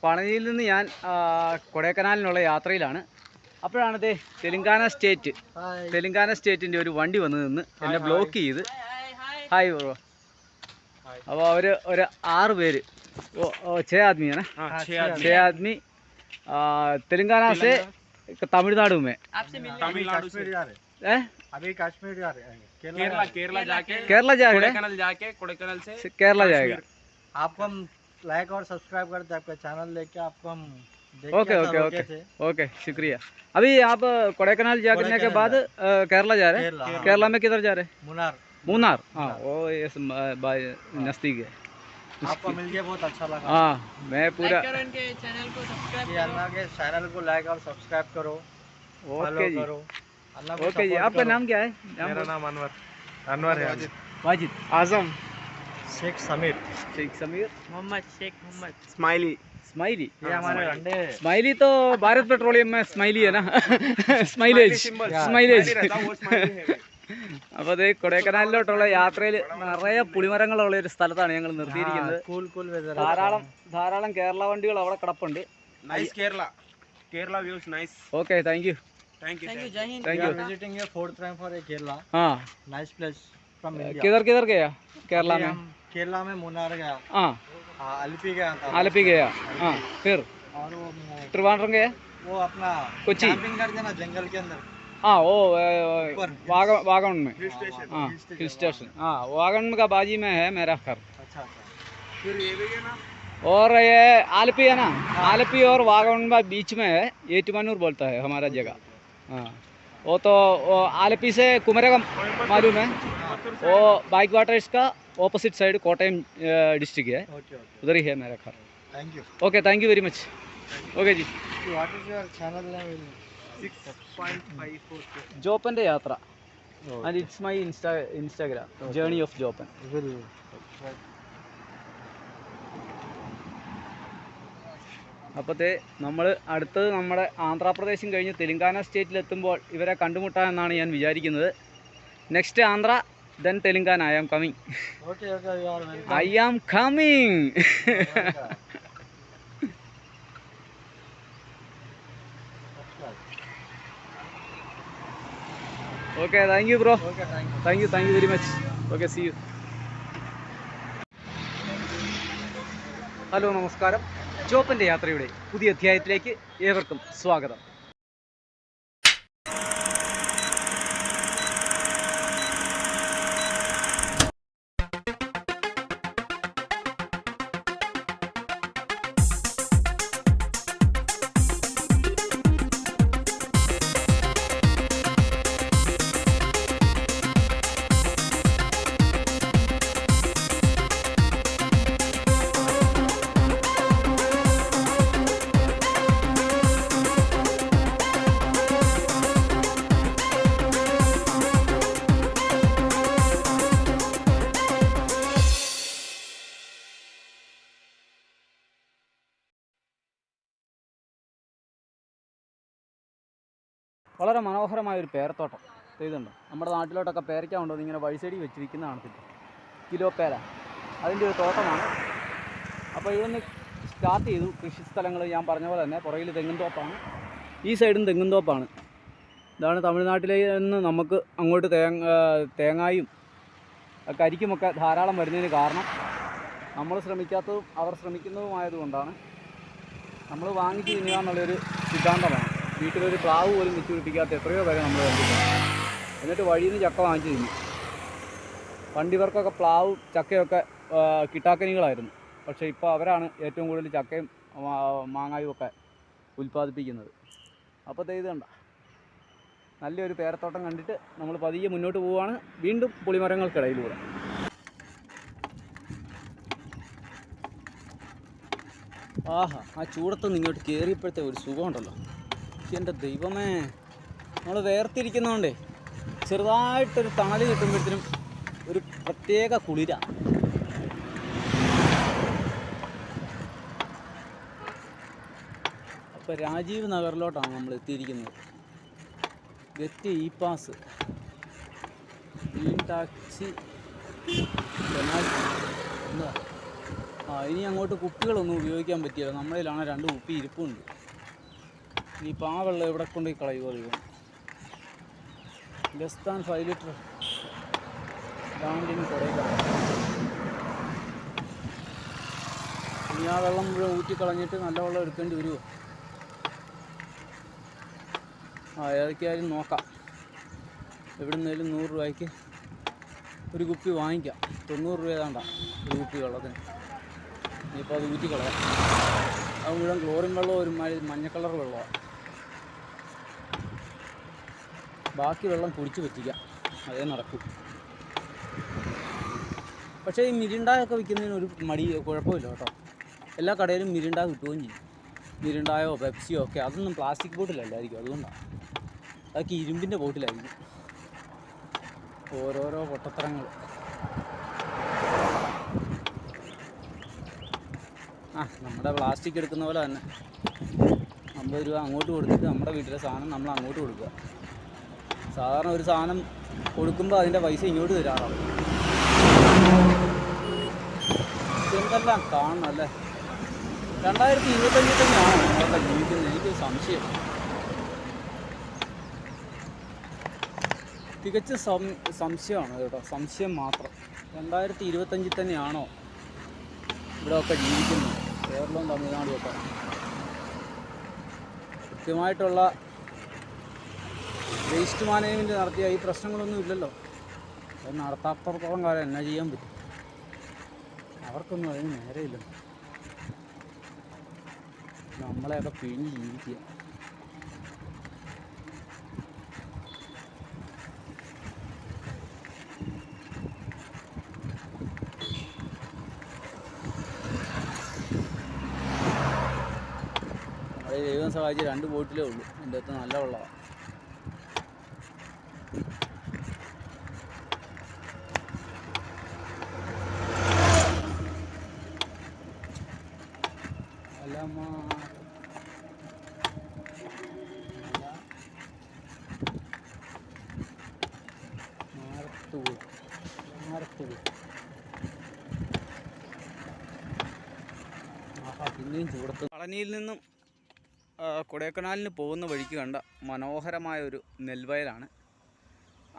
പളനിയിൽ നിന്ന് ഞാൻ കൊടൈക്കനാലിനുള്ള യാത്രയിലാണ്. അപ്പോഴാണ് തെലുങ്കാന സ്റ്റേറ്റിൻ്റെ ഒരു വണ്ടി വന്ന് നിന്ന് എന്നെ ബ്ലോക്ക് ചെയ്ത്. Hi bro. അപ്പോൾ അവർ ഒരു 6 പേര്, 6 आदमी है ना, 6 आदमी तेलंगाना से तमिलनाडु में। तमिलनाडु से अभी कश्मीर जा रहे हैं, केरला जाके कोडाईकनाल से केरला जाएगा। आपको हम लाइक और सब्सक्राइब करते हैं, आपका चैनल लेके आपको हम ओके शुक्रिया। अभी आप कोडाईकनाल जाने के बाद केरला जा रहे हैं। केरला में किधर जा रहे हैं? मुन्नार। हाँ, वो ये नज़दीक है। आपको मिल के बहुत अच्छा लगा। हाँ, मैं पूरा इनके चैनल को सब्सक्राइब करो, अल्लाह के चैनल को लाइक और सब्सक्राइब करो, फॉलो करो। ओके जी। आपका नाम क्या है? मेरा नाम अनवर है। वाजिद, आजम, शेख समीर, मोहम्मद, स्माइली। ये हमारे अंडे। स्माइली तो भारत पेट्रोलियम में स्माइली है ना। स्माइलेज। അപ്പോൾ അത് കൊടൈക്കനാലിലോട്ടുള്ള യാത്രയിൽ നിറയെ പുളിമരങ്ങളുള്ള ഒരു സ്ഥലത്താണ് ഞങ്ങൾ നിർത്തിയിരിക്കുന്നത്. ധാരാളം കേരള വണ്ടികൾ അവിടെ കിടപ്പുണ്ട്. Okay, thank U. Visiting your fourth time for Kerala. हाँ, नाइस प्लेस फ्रॉम इंडिया। किधर गया केरला में? केरला में मुन्नार गया। हाँ, आलपी गया। हाँ, फिर और वो त्रिवेंद्रम गया। वो अपना कोची कैंपिंग करते ना जंगल के अंदर। हाँ, वो वागन में। हाँ, हिल स्टेशन। हाँ, वागन का बाजी में है मेरा घर। अच्छा। फिर ये भी है ना, और ये आलपी है ना, आलपी और वागन बीच में है, एटमानूर बोलता है हमारा जगह। हाँ, वो तो आलपी से कुमरगम मालूम है, वो बाइक वाटर्स का ऑपोजिट साइड कोटयम डिस्ट्रिक्ट है, उधर ही है मेरा घर। Thank you. Okay, thank you very much. Okay ji. What is your channel name? 6.54 ജോപ്പൻ്റെ യാത്ര. And it's my Instagram, journey of Joppan. അപ്പോഴത്തെ നമ്മൾ അടുത്തത് നമ്മുടെ ആന്ധ്രാപ്രദേശും കഴിഞ്ഞ് തെലുങ്കാന സ്റ്റേറ്റിലെത്തുമ്പോൾ ഇവരെ കണ്ടുമുട്ടാമെന്നാണ് ഞാൻ വിചാരിക്കുന്നത്. Next Andhra, then Telangana. I am coming. Okay, thank you bro. Thank you very much. Okay, see you. Hello, നമസ്കാരം. ജോപ്പൻ്റെ യാത്രയുടെ പുതിയ അധ്യായത്തിലേക്ക് ഏവർക്കും സ്വാഗതം. വളരെ മനോഹരമായൊരു പേരത്തോട്ടം ഇതുണ്ട്. നമ്മുടെ നാട്ടിലോട്ടൊക്കെ പേരയ്ക്ക കൊണ്ടുവന്ന് ഇങ്ങനെ വഴി സൈഡിൽ വെച്ചിരിക്കുന്നതാണ്. കിലോ പേര, അതിൻ്റെ ഒരു തോട്ടമാണ്. അപ്പോൾ ഇതൊന്ന് സ്റ്റാർട്ട് ചെയ്തു. കൃഷി സ്ഥലങ്ങൾ ഞാൻ പറഞ്ഞ പോലെ തന്നെ പുറകിൽ തെങ്ങുംതോപ്പാണ്, ഈ സൈഡും തെങ്ങുംതോപ്പാണ്. ഇതാണ് തമിഴ്നാട്ടിൽ നിന്ന് നമുക്ക് അങ്ങോട്ട് തേങ്ങായും കരിക്കുമൊക്കെ ധാരാളം വരുന്നതിന് കാരണം നമ്മൾ ശ്രമിക്കാത്തതും അവർ ശ്രമിക്കുന്നതുമായതുകൊണ്ടാണ്. നമ്മൾ വാങ്ങിച്ച് തിന്നുക എന്നുള്ളൊരു സിദ്ധാന്തമാണ്. വീട്ടിലൊരു പ്ലാവ് പോലും വെച്ച് പിടിപ്പിക്കാത്ത എത്രയോ പേരെ നമ്മൾ കണ്ടിട്ടുണ്ട്. എന്നിട്ട് വഴിയിൽ നിന്ന് ചക്ക വാങ്ങിച്ച് തിന്നു. പണ്ടിവർക്കൊക്കെ പ്ലാവും ചക്കയൊക്കെ കിട്ടാക്കനികളായിരുന്നു. പക്ഷേ ഇപ്പോൾ അവരാണ് ഏറ്റവും കൂടുതൽ ചക്കയും മാങ്ങായും ഒക്കെ ഉൽപ്പാദിപ്പിക്കുന്നത്. അപ്പോൾ ഇത് കണ്ട നല്ലൊരു പേരത്തോട്ടം കണ്ടിട്ട് നമ്മൾ പതിയെ മുന്നോട്ട് പോവുകയാണ്, വീണ്ടും പുളിമരങ്ങൾക്കിടയിലൂടെ. ആഹാ, ആ ചൂടത്ത് ഇങ്ങോട്ട് കയറിയപ്പോഴത്തെ ഒരു സുഖമുണ്ടല്ലോ. എൻ്റെ ദൈവമേ, നമ്മൾ വേർതിരിക്കുന്നതുകൊണ്ടേ ചെറുതായിട്ടൊരു തണൽ കിട്ടുമ്പോഴത്തേനും ഒരു പ്രത്യേക കുളിര. അപ്പോൾ രാജീവ് നഗറിലോട്ടാണ് നമ്മൾ എത്തിയിരിക്കുന്നത്. Get E pass, green taxi, penalty. എന്താ ഇനി അങ്ങോട്ട് കുപ്പികളൊന്നും ഉപയോഗിക്കാൻ പറ്റില്ല. നമ്മളിലാണ് 2 കുപ്പി ഇരിപ്പുണ്ട്. ഇനിയിപ്പോൾ ആ വെള്ളം എവിടെ കൊണ്ടുപോയി കളയുമോ അറിയുമോ? ലെസ് ദാൻ 5 ലിറ്റർ ബ്രാൻഡിന് കൊടൈക്കനാൽ. ഇനി ആ വെള്ളം മുഴുവൻ ഊറ്റിക്കളഞ്ഞിട്ട് നല്ല വെള്ളം എടുക്കേണ്ടി വരുമോ? ഏതൊക്കെയായാലും നോക്കാം. എവിടെ നിന്നാലും 100 രൂപയ്ക്ക് ഒരു കുപ്പി വാങ്ങിക്കാം. 90 രൂപ ഏതാണ്ട ഒരു കുപ്പി വെള്ളത്തിന്. ഇനിയിപ്പോൾ അത് ഊറ്റിക്കളയാം. അത് മുഴുവൻ ക്ലോറിൻ വെള്ളം ഒരു മഞ്ഞ കളർ വെള്ളമാണ്. ബാക്കി വെള്ളം കുടിച്ച് പറ്റിക്കാം, അതേ നടക്കും. പക്ഷേ ഈ മിരിണ്ടായൊക്കെ വിൽക്കുന്നതിന് ഒരു കുഴപ്പമില്ല കേട്ടോ. എല്ലാ കടയിലും മിരിണ്ട കിട്ടുകയും ചെയ്യും. മിരിണ്ടായോ പെപ്സിയോ ഒക്കെ. അതൊന്നും പ്ലാസ്റ്റിക് ബോട്ടിലല്ലായിരിക്കും, അതുകൊണ്ടാണ്. അതൊക്കെ ഇരുമ്പിൻ്റെ ബോട്ടിലായിരിക്കും. ഓരോരോ പൊട്ടത്തരങ്ങൾ. നമ്മുടെ പ്ലാസ്റ്റിക് എടുക്കുന്ന പോലെ തന്നെ 50 രൂപ അങ്ങോട്ട് കൊടുത്തിട്ട് നമ്മുടെ വീട്ടിലെ സാധനം നമ്മൾ അങ്ങോട്ട് കൊടുക്കുക. സാധാരണ ഒരു സാധനം കൊടുക്കുമ്പോൾ അതിൻ്റെ പൈസ ഇങ്ങോട്ട് തരാറാണ്. എന്തെല്ലാം കാണണം അല്ലേ? 2025 തന്നെയാണോ നമ്മളൊക്കെ ജീവിക്കുന്നത്? എനിക്ക് സംശയം, തികച്ച സംശയമാണ് കേട്ടോ. സംശയം മാത്രം. 2025 തന്നെയാണോ ഇവിടെയൊക്കെ ജീവിക്കുന്നത്? കേരളവും തമിഴ്നാടും ഒക്കെ കൃത്യമായിട്ടുള്ള വേസ്റ്റ് മാനേജ്മെൻറ്റ് നടത്തിയ ഈ പ്രശ്നങ്ങളൊന്നും ഇല്ലല്ലോ. അത് നടത്താത്തടത്തോളം കാലം എന്നാ ചെയ്യാൻ പറ്റും? അവർക്കൊന്നും അതിന് നേരെയില്ല. നമ്മളെയൊക്കെ പിഴിഞ്ഞ് ജീവിക്കുക. നമ്മളെ ദൈവം സഹായിച്ച് 2 ബോട്ടിലേ ഉള്ളൂ. എൻ്റെ അകത്ത് നല്ല വെള്ളമാണ്. പിന്നെയും ചൂടത്ത്. പളനിയിൽ നിന്നും കൊടൈക്കനാലിന് പോകുന്ന വഴിക്ക് കണ്ട മനോഹരമായൊരു നെൽവയലാണ്.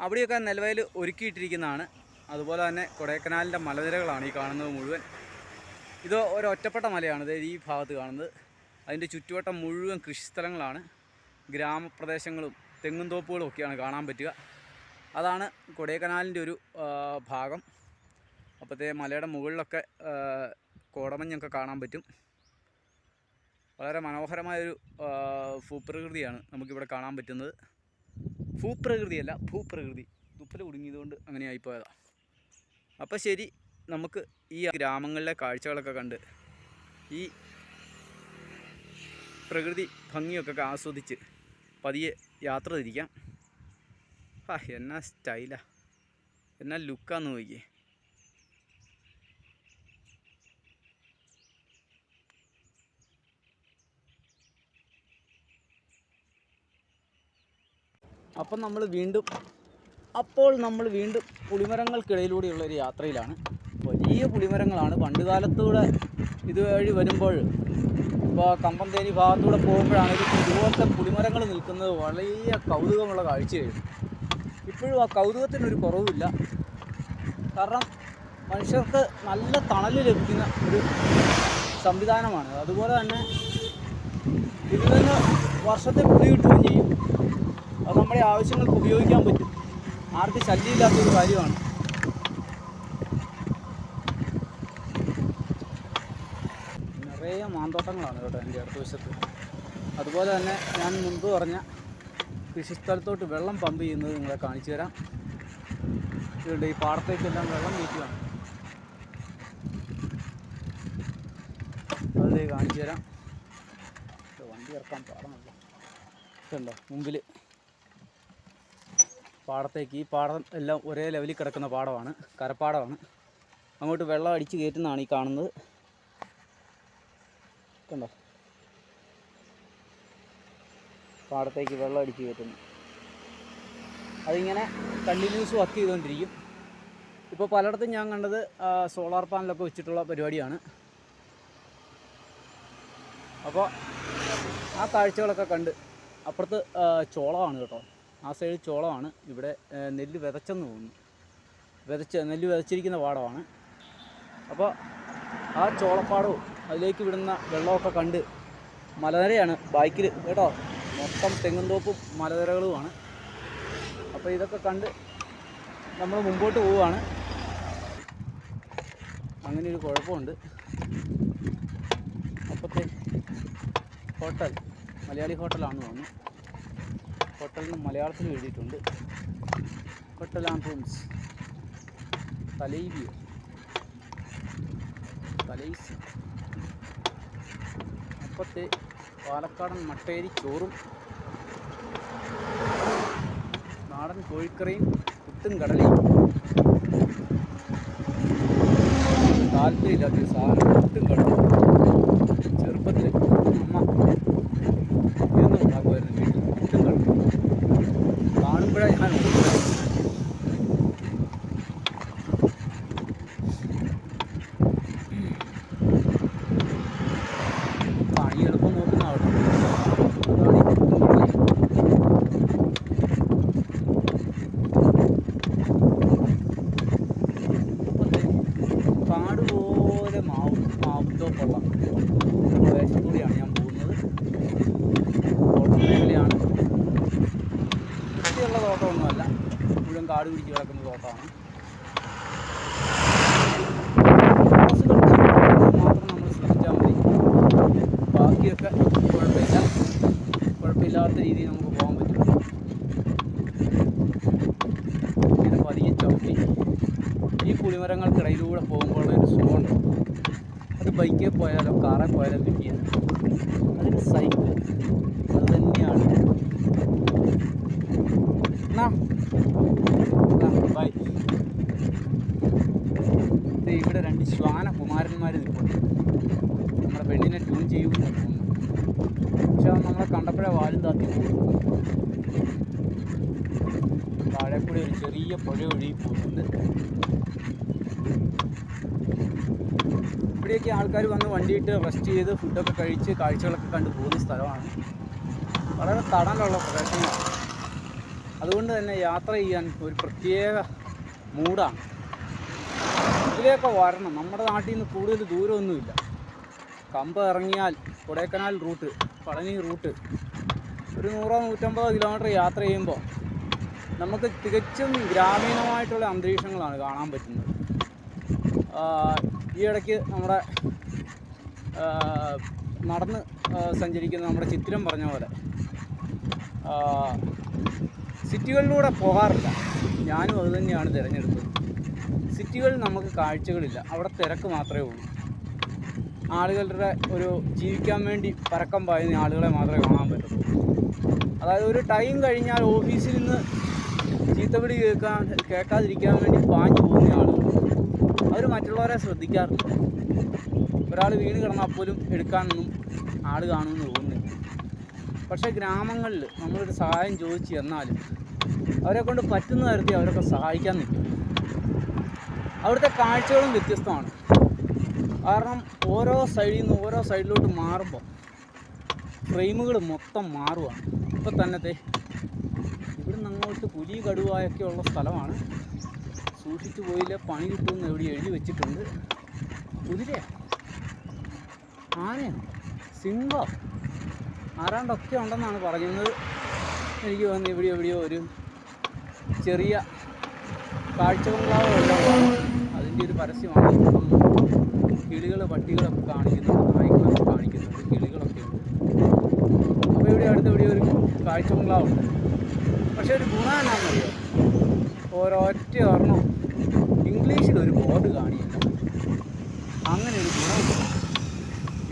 അവിടെയൊക്കെ നെൽവയൽ ഒരുക്കിയിട്ടിരിക്കുന്നതാണ്. അതുപോലെ തന്നെ കൊടൈക്കനാലിൻ്റെ മലനിരകളാണ് ഈ കാണുന്നത് മുഴുവൻ. ഇത് ഒരൊറ്റപ്പെട്ട മലയാണ്. ഇത് ഈ ഭാഗത്ത് കാണുന്നത്. അതിൻ്റെ ചുറ്റുവട്ടം മുഴുവൻ കൃഷിസ്ഥലങ്ങളാണ്. ഗ്രാമപ്രദേശങ്ങളും തെങ്ങും തോപ്പുകളും ഒക്കെയാണ് കാണാൻ പറ്റുക. അതാണ് കൊടൈക്കനാലിൻ്റെ ഒരു ഭാഗം. അപ്പോഴത്തെ മലയുടെ മുകളിലൊക്കെ കോടമഞ്ഞൊക്കെ കാണാൻ പറ്റും. വളരെ മനോഹരമായൊരു ഭൂപ്രകൃതിയാണ് നമുക്കിവിടെ കാണാൻ പറ്റുന്നത്. ഭൂപ്രകൃതിയല്ല, ഭൂപ്രകൃതി. തുപ്പൽ കുടുങ്ങിയതുകൊണ്ട് അങ്ങനെ ആയിപ്പോയതാണ്. അപ്പോൾ ശരി, നമുക്ക് ഈ ഗ്രാമങ്ങളിലെ കാഴ്ചകളൊക്കെ കണ്ട് ഈ പ്രകൃതി ഭംഗിയൊക്കെ ആസ്വദിച്ച് പതിയെ യാത്ര തിരിക്കാം. എന്നാ സ്റ്റൈലാ, എന്നാ ലുക്കാന്ന് നോക്കിയേ. അപ്പോൾ നമ്മൾ വീണ്ടും പുളിമരങ്ങൾക്കിടയിലൂടെയുള്ളൊരു യാത്രയിലാണ്. വലിയ പുളിമരങ്ങളാണ്. പണ്ട് കാലത്തൂടെ ഇതുവഴി വരുമ്പോൾ, ഇപ്പോൾ കമ്പന്തേരി ഭാഗത്തൂടെ പോകുമ്പോഴാണ് ഇതുപോലത്തെ പുളിമരങ്ങൾ നിൽക്കുന്നത് വലിയ കൗതുകമുള്ള കാഴ്ചയായിരുന്നു. ഇപ്പോഴും ആ കൗതുകത്തിനൊരു കുറവില്ല. കാരണം മനുഷ്യർക്ക് നല്ല തണൽ ലഭിക്കുന്ന ഒരു സംവിധാനമാണ്. അതുപോലെ തന്നെ ഇതിൽ നിന്ന് വർഷത്തിൽ പുളി കിട്ടുകയും ചെയ്യും. അത് നമ്മുടെ ആവശ്യങ്ങൾക്ക് ഉപയോഗിക്കാൻ പറ്റും. ആർക്കും ശല്യമില്ലാത്തൊരു കാര്യമാണ്. നിറയെ മാന്തോട്ടങ്ങളാണ് കേട്ടോ എൻ്റെ അടുത്ത വശത്ത്. അതുപോലെ തന്നെ ഞാൻ മുൻപ് പറഞ്ഞ കൃഷിസ്ഥലത്തോട്ട് വെള്ളം പമ്പ് ചെയ്യുന്നത് നിങ്ങളെ കാണിച്ചു തരാം. ഇതുകൊണ്ട് ഈ പാടത്തേക്കെല്ലാം വെള്ളം നീക്കുകയാണ്. അത് കാണിച്ചു തരാം. വണ്ടി ഇറക്കാൻ പാടമല്ല. ഇതുണ്ടോ മുമ്പിൽ പാടത്തേക്ക്. ഈ പാടം എല്ലാം ഒരേ ലെവലിൽ കിടക്കുന്ന പാടമാണ്, കരപ്പാടമാണ്. അങ്ങോട്ട് വെള്ളം അടിച്ച് കയറ്റുന്നതാണ് ഈ കാണുന്നത്. കണ്ടോ, പാടത്തേക്ക് വെള്ളം അടിച്ച് കയറ്റുന്നു. അതിങ്ങനെ കണ്ടിന്യൂസ് വർക്ക് ചെയ്തുകൊണ്ടിരിക്കും. ഇപ്പോൾ പലയിടത്തും ഞാൻ കണ്ടത് സോളാർ പാനലൊക്കെ വെച്ചിട്ടുള്ള പരിപാടിയാണ്. അപ്പോൾ ആ കാഴ്ചകളൊക്കെ കണ്ട് അപ്പുറത്ത് ചോളമാണ് കേട്ടോ, ആ സൈഡ് ചോളമാണ്. ഇവിടെ നെല്ല് വിതച്ചെന്ന് തോന്നുന്നു, നെല്ല് വിതച്ചിരിക്കുന്ന പാടമാണ്. അപ്പോൾ ആ ചോളപ്പാടവും അതിലേക്ക് വിടുന്ന വെള്ളമൊക്കെ കണ്ട് മലനിരയാണ് ബാക്കിൽ കേട്ടോ, മൊത്തം തെങ്ങുംതോപ്പും മലനിരകളുമാണ്. അപ്പോൾ ഇതൊക്കെ കണ്ട് നമ്മൾ മുമ്പോട്ട് പോവുകയാണ്. അങ്ങനെ ഒരു കുഴപ്പമുണ്ട്. അപ്പോഴത്തെ ഹോട്ടൽ മലയാളി ഹോട്ടലാണെന്ന് തോന്നുന്നു. ഹോട്ടലിന് മലയാളത്തിൽ എഴുതിയിട്ടുണ്ട്, ഹോട്ടൽ ആൻഡ് റൂംസ് തലൈവിയോ തലൈസ്. അപ്പത്തെ പാലക്കാടൻ മട്ടേരി ചോറും നാടൻ കോഴിക്കറിയും പുട്ടും കടലയും. താല്പര്യമില്ലാത്തൊരു സാധനം പുട്ടും കടലും. ചെറുപ്പത്തിൽ അമ്മ എന്നും ഉണ്ടാക്കുമായിരുന്നു വീട്ടിൽ പുട്ടും കടലും. കാണുമ്പോഴേ ഞാൻ പണി എളുപ്പം നോക്കുന്ന അവിടെ കാട് പോലെ മാവുത്തോപ്പുള്ള പ്രദേശത്തൂടെയാണ് ഞാൻ പോകുന്നത്. തോട്ടം മേഖലയാണ്, വൃത്തിയുള്ള തോട്ടമൊന്നുമല്ല, മുഴുവൻ കാട് പിടിച്ച് കിടക്കുന്ന തോട്ടമാണ്. മാത്രം നമ്മൾ ശ്രദ്ധിച്ചാൽ മതി, ബാക്കിയൊക്കെ കുഴപ്പമില്ലാത്ത രീതിയിൽ നമുക്ക് പോകാൻ പറ്റും. ഇങ്ങനെ പതിയെ ചവിട്ടി ഈ പുളിമരങ്ങൾക്കിടയിലൂടെ പോകുമ്പോഴുള്ളൊരു സുഖമുണ്ട്. അത് ബൈക്കിൽ പോയാലോ കാറിൽ പോയാലോ കിട്ടിയത് അതിന് സൈക്കിൾ അത് തന്നെയാണ്. ബൈ. ഇവിടെ 2 ശ്വാനകുമാരന്മാർ നിൽപ്പുണ്ട്. നമ്മുടെ പെണ്ണിനെ ട്യൂൺ ചെയ്യുമെന്ന് തോന്നുന്നു. പക്ഷെ അത് നമ്മളെ കണ്ടപ്പോഴേ വാലും താത്തി പോകും. താഴെ കൂടി ഒരു ചെറിയ പുഴ ഒഴുകി പോകുന്നുണ്ട്. ഇവിടെയൊക്കെ ആൾക്കാർ വന്ന് വണ്ടിയിട്ട് റെസ്റ്റ് ചെയ്ത് ഫുഡൊക്കെ കഴിച്ച് കാഴ്ചകളൊക്കെ കണ്ട് പോകുന്ന സ്ഥലമാണ്. വളരെ തണലുള്ള പ്രദേശമാണ്. അതുകൊണ്ട് തന്നെ യാത്ര ചെയ്യാൻ ഒരു പ്രത്യേക മൂഡാണ്. ഇതിലേക്ക് വരണം. നമ്മുടെ നാട്ടിൽ നിന്ന് കൂടുതൽ ദൂരമൊന്നുമില്ല. കമ്പ് ഇറങ്ങിയാൽ കൊടൈക്കനാൽ റൂട്ട്, പളനി റൂട്ട് ഒരു 100-150 കിലോമീറ്റർ യാത്ര ചെയ്യുമ്പോൾ നമുക്ക് തികച്ചും ഗ്രാമീണമായിട്ടുള്ള അന്തരീക്ഷങ്ങളാണ് കാണാൻ പറ്റുന്നത്. ഈ ഇടയ്ക്ക് നമ്മുടെ നടന്ന് സഞ്ചരിക്കുന്ന നമ്മുടെ ചിത്രം പറഞ്ഞ പോലെ സിറ്റികളിലൂടെ പോകാറില്ല. ഞാനും അതുതന്നെയാണ് തിരഞ്ഞെടുത്തത്. സിറ്റികളിൽ നമുക്ക് കാഴ്ചകളില്ല, അവിടെ തിരക്ക് മാത്രമേ ഉള്ളൂ. ആളുകളുടെ ഒരു ജീവിക്കാൻ വേണ്ടി പരക്കം പായുന്ന ആളുകളെ മാത്രമേ കാണാൻ പറ്റുള്ളൂ. അതായത് ഒരു ടൈം കഴിഞ്ഞാൽ ഓഫീസിൽ നിന്ന് ചീത്തവിളി കേൾക്കാതിരിക്കാൻ വേണ്ടി പാഞ്ഞു പോകുന്ന ആളുകൾ. അവർ മറ്റുള്ളവരെ ശ്രദ്ധിക്കാറില്ല. ഒരാൾ വീണ് കിടന്നാൽ പോലും എടുക്കാനൊന്നും ആൾ കാണുമെന്ന് തോന്നുന്നില്ല. പക്ഷേ ഗ്രാമങ്ങളിൽ നമ്മളൊരു സഹായം ചോദിച്ച് ചെന്നാലും അവരെ കൊണ്ട് പറ്റുന്ന തരത്തിൽ അവരൊക്കെ സഹായിക്കാൻ നിൽക്കും. അവിടുത്തെ കാഴ്ചകളും വ്യത്യസ്തമാണ്. കാരണം ഓരോ സൈഡിൽ നിന്ന് ഓരോ സൈഡിലോട്ട് മാറുമ്പോൾ ഫ്രെയിമുകൾ മൊത്തം മാറുകയാണ്. ഇപ്പം തന്നെ ഇവിടുന്ന് അങ്ങോട്ട് പുലി കടുവായൊക്കെ ഉള്ള സ്ഥലമാണ്. സൂക്ഷിച്ചു പോയില്ല പണി കിട്ടുമെന്ന് എവിടെ എഴുതി വെച്ചിട്ടുണ്ട്. കുതിരയോ ആനയോ സിംഹോ ആരാണ്ടൊക്കെ ഉണ്ടെന്നാണ് പറയുന്നത്. എനിക്ക് തോന്നുന്നു ഇവിടെ എവിടെയോ ഒരു ചെറിയ കാഴ്ച ബംഗ്ലാവുകളെല്ലാം അതിൻ്റെ ഒരു പരസ്യമാണ്. കിളികൾ പട്ടികളൊക്കെ കാണിക്കുന്നുണ്ട്, നായ്ക്കളൊക്കെ കാണിക്കുന്നുണ്ട്, കിളികളൊക്കെ ഉണ്ട്. അപ്പോൾ ഇവിടെ അടുത്ത് ഇവിടെ ഒരു കാഴ്ച ബംഗ്ലാവുണ്ട്. പക്ഷേ ഒരു ഗുണം എന്നാണെന്നറിയോ, ഒരൊറ്റ ഒരെണ്ണം ഇംഗ്ലീഷിലൊരു ബോർഡ് കാണിയില്ല. അങ്ങനെ ഒരു ഗുണമില്ല.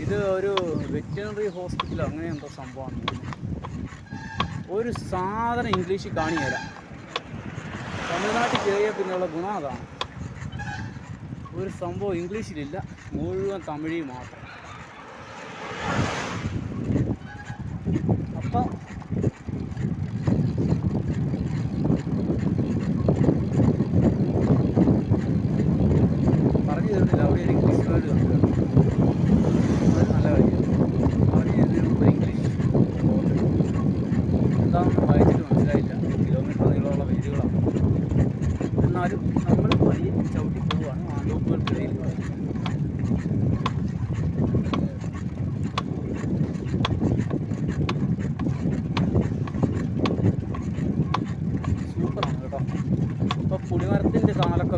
ഇത് ഒരു വെറ്റിനറി ഹോസ്പിറ്റൽ അങ്ങനെ എന്തോ സംഭവമാണ്. ഒരു സാധനം ഇംഗ്ലീഷിൽ കാണിയല്ല. തമിഴ്നാട്ടിൽ കയറിയ പിന്നെയുള്ള ഗുണം അതാണ്. ഒരു സംഭവം ഇംഗ്ലീഷിലില്ല, മുഴുവൻ തമിഴിൽ മാത്രം. അപ്പം പറഞ്ഞു തരുന്നില്ല. അവിടെ ഒരു ഇംഗ്ലീഷ് വേർഡ് കണ്ടു. അത് നല്ല കാര്യം.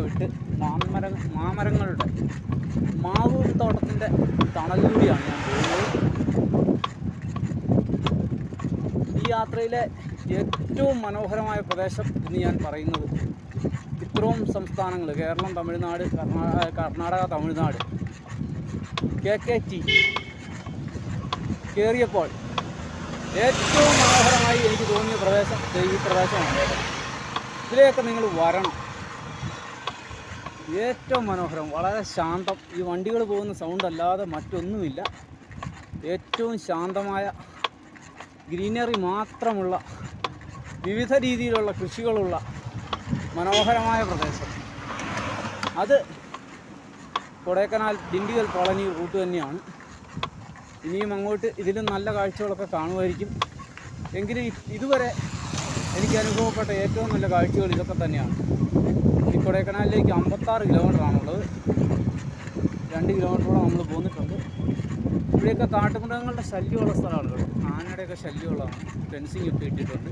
തണലൊക്കെ വിട്ട് മാമരങ്ങളുടെ മാവൂർ തോട്ടത്തിൻ്റെ തണലിലൂടെയാണ് ഞാൻ പോകുന്നത്. ഈ യാത്രയിലെ ഏറ്റവും മനോഹരമായ പ്രദേശം എന്ന് ഞാൻ പറയുന്നത് ഇത്രയും സംസ്ഥാനങ്ങൾ, കേരളം, തമിഴ്നാട്, കർണാടക, തമിഴ്നാട്, KKT കയറിയപ്പോൾ ഏറ്റവും മനോഹരമായി എനിക്ക് തോന്നിയ പ്രദേശം ഈ പ്രദേശമാണ്. ഇതിലേക്ക് നിങ്ങൾ വരണം. ഏറ്റവും മനോഹരം, വളരെ ശാന്തം. ഈ വണ്ടികൾ പോകുന്ന സൗണ്ട് അല്ലാതെ മറ്റൊന്നുമില്ല. ഏറ്റവും ശാന്തമായ ഗ്രീനറി മാത്രമുള്ള വിവിധ രീതിയിലുള്ള കൃഷികളുള്ള മനോഹരമായ പ്രദേശം. അത് കൊടൈക്കനാൽ ഡിണ്ടിഗൽ കോളനി റൂട്ട് തന്നെയാണ്. ഇനിയും അങ്ങോട്ട് ഇതിലും നല്ല കാഴ്ചകളൊക്കെ കാണുമായിരിക്കും. എങ്കിലും ഇതുവരെ എനിക്ക് അനുഭവപ്പെട്ട ഏറ്റവും നല്ല കാഴ്ചകൾ ഇതൊക്കെ തന്നെയാണ്. ഈ കൊടൈക്കനാലിലേക്ക് 56 കിലോമീറ്ററാണുള്ളത്. 2 കിലോമീറ്ററോളം നമ്മൾ പോന്നിട്ടുണ്ട്. ഇവിടെയൊക്കെ കാട്ടുമൃഗങ്ങളുടെ ശല്യമുള്ള സ്ഥലമാണ്. ആനയുടെയൊക്കെ ശല്യമുള്ളതാണ്. ഫെൻസിങ് ഒക്കെ ഇട്ടിട്ടുണ്ട്.